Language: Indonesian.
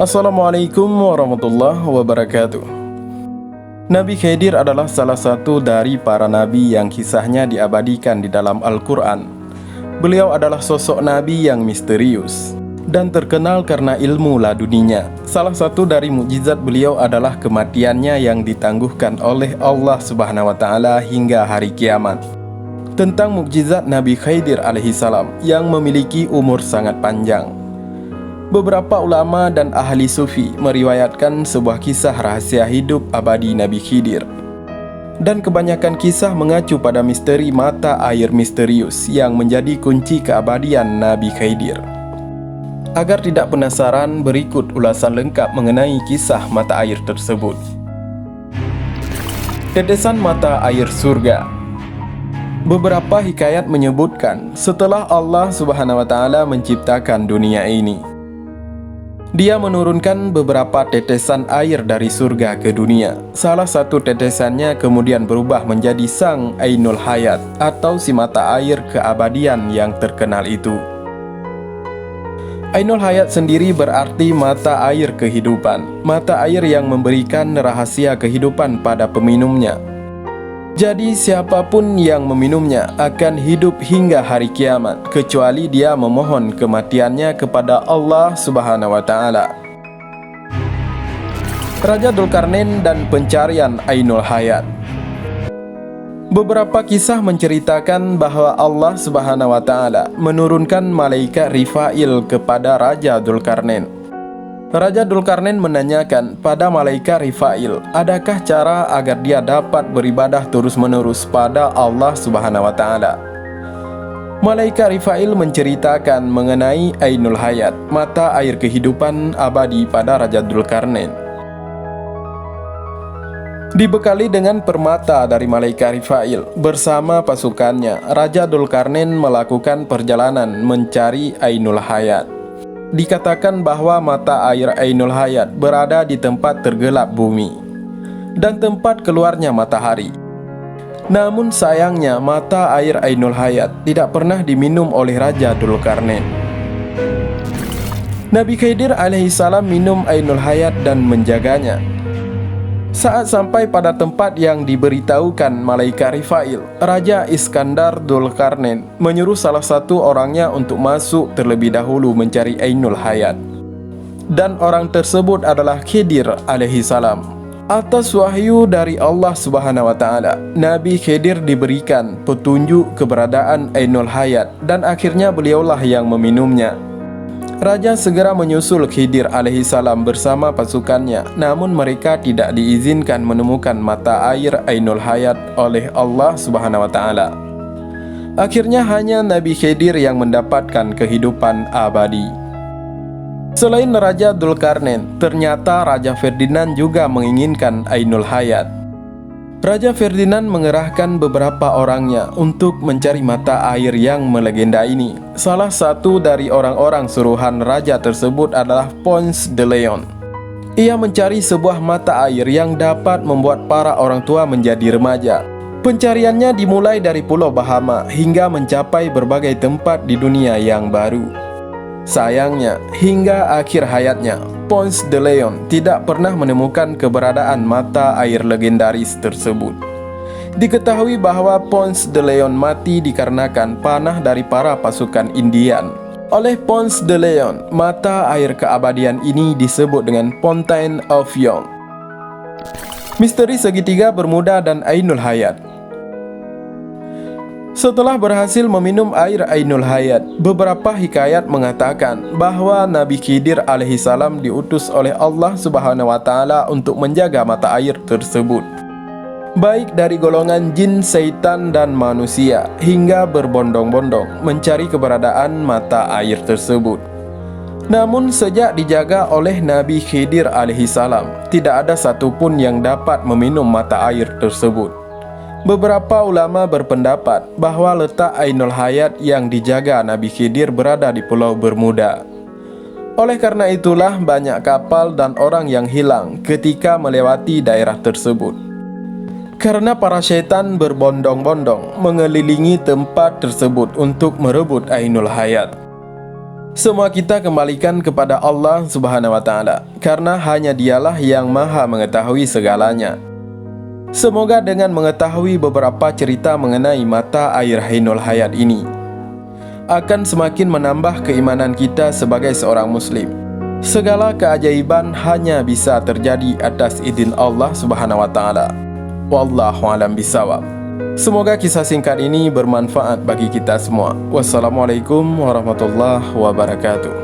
Assalamualaikum warahmatullahi wabarakatuh. Nabi Khidir adalah salah satu dari para nabi yang kisahnya diabadikan di dalam Al-Quran. Beliau adalah sosok nabi yang misterius dan terkenal karena ilmu laduninya. Salah satu dari mukjizat beliau adalah kematiannya yang ditangguhkan oleh Allah Subhanahu wa Ta'ala hingga hari kiamat. Tentang mukjizat Nabi Khidir alaihissalam yang memiliki umur sangat panjang, beberapa ulama dan ahli sufi meriwayatkan sebuah kisah rahasia hidup abadi Nabi Khidir. Dan kebanyakan kisah mengacu pada misteri mata air misterius yang menjadi kunci keabadian Nabi Khidir. Agar tidak penasaran, berikut ulasan lengkap mengenai kisah mata air tersebut. Tetesan mata air surga. Beberapa hikayat menyebutkan setelah Allah Subhanahu wa Ta'ala menciptakan dunia ini, Dia menurunkan beberapa tetesan air dari surga ke dunia. Salah satu tetesannya kemudian berubah menjadi sang Ainul Hayat atau si mata air keabadian yang terkenal itu. Ainul Hayat sendiri berarti mata air kehidupan, mata air yang memberikan rahasia kehidupan pada peminumnya. Jadi siapapun yang meminumnya akan hidup hingga hari kiamat, kecuali dia memohon kematiannya kepada Allah Subhanahu wa Ta'ala. Raja Dzulkarnain dan pencarian Ainul Hayat. Beberapa kisah menceritakan bahwa Allah Subhanahu wa Ta'ala menurunkan malaikat Rifail kepada Raja Dzulkarnain. Raja Dzulkarnain menanyakan pada malaikat Rifail, adakah cara agar dia dapat beribadah terus-menerus pada Allah Subhanahu wa Ta'ala? Malaikat Rifail menceritakan mengenai Ainul Hayat, mata air kehidupan abadi pada Raja Dzulkarnain. Dibekali dengan permata dari malaikat Rifail, bersama pasukannya, Raja Dzulkarnain melakukan perjalanan mencari Ainul Hayat. Dikatakan bahwa mata air Ainul Hayat berada di tempat tergelap bumi dan tempat keluarnya matahari. Namun sayangnya mata air Ainul Hayat tidak pernah diminum oleh Raja Dzulkarnain. Nabi Khidir alaihissalam minum Ainul Hayat dan menjaganya. Saat sampai pada tempat yang diberitahukan malaikat Rifail, Raja Iskandar Dzulkarnain menyuruh salah satu orangnya untuk masuk terlebih dahulu mencari Ainul Hayat. Dan orang tersebut adalah Khidir alaihissalam. Atas wahyu dari Allah Subhanahu wa Ta'ala, Nabi Khidir diberikan petunjuk keberadaan Ainul Hayat dan akhirnya beliaulah yang meminumnya. Raja segera menyusul Khidir alaihissalam bersama pasukannya, namun mereka tidak diizinkan menemukan mata air Ainul Hayat oleh Allah Subhanahu wa Ta'ala. Akhirnya hanya Nabi Khidir yang mendapatkan kehidupan abadi. Selain Raja Dzulkarnain, ternyata Raja Ferdinand juga menginginkan Ainul Hayat. Raja Ferdinand mengerahkan beberapa orangnya untuk mencari mata air yang melegenda ini. Salah satu dari orang-orang suruhan raja tersebut adalah Ponce de Leon. Ia mencari sebuah mata air yang dapat membuat para orang tua menjadi remaja. Pencariannya dimulai dari Pulau Bahama hingga mencapai berbagai tempat di dunia yang baru. Sayangnya, hingga akhir hayatnya, Ponce de Leon tidak pernah menemukan keberadaan mata air legendaris tersebut. Diketahui bahwa Ponce de Leon mati dikarenakan panah dari para pasukan Indian. Oleh Ponce de Leon, mata air keabadian ini disebut dengan Fountain of Youth. Misteri segitiga Bermuda dan Ainul Hayat. Setelah berhasil meminum air Ainul Hayat, beberapa hikayat mengatakan bahwa Nabi Khidir alaihissalam diutus oleh Allah Subhanahu wa Ta'ala untuk menjaga mata air tersebut, baik dari golongan jin, setan, dan manusia, hingga berbondong-bondong mencari keberadaan mata air tersebut. Namun sejak dijaga oleh Nabi Khidir alaihissalam, tidak ada satupun yang dapat meminum mata air tersebut. Beberapa ulama berpendapat bahwa letak Ainul Hayat yang dijaga Nabi Khidir berada di Pulau Bermuda. Oleh karena itulah banyak kapal dan orang yang hilang ketika melewati daerah tersebut, karena para syaitan berbondong-bondong mengelilingi tempat tersebut untuk merebut Ainul Hayat. Semua kita kembalikan kepada Allah Subhanahu wa Ta'ala, karena hanya Dialah yang Maha mengetahui segalanya. Semoga dengan mengetahui beberapa cerita mengenai mata air Ainul Hayat ini akan semakin menambah keimanan kita sebagai seorang Muslim. Segala keajaiban hanya bisa terjadi atas izin Allah Subhanahu wa Ta'ala. Wallahu a'lam bishawab. Semoga kisah singkat ini bermanfaat bagi kita semua. Wassalamualaikum warahmatullahi wabarakatuh.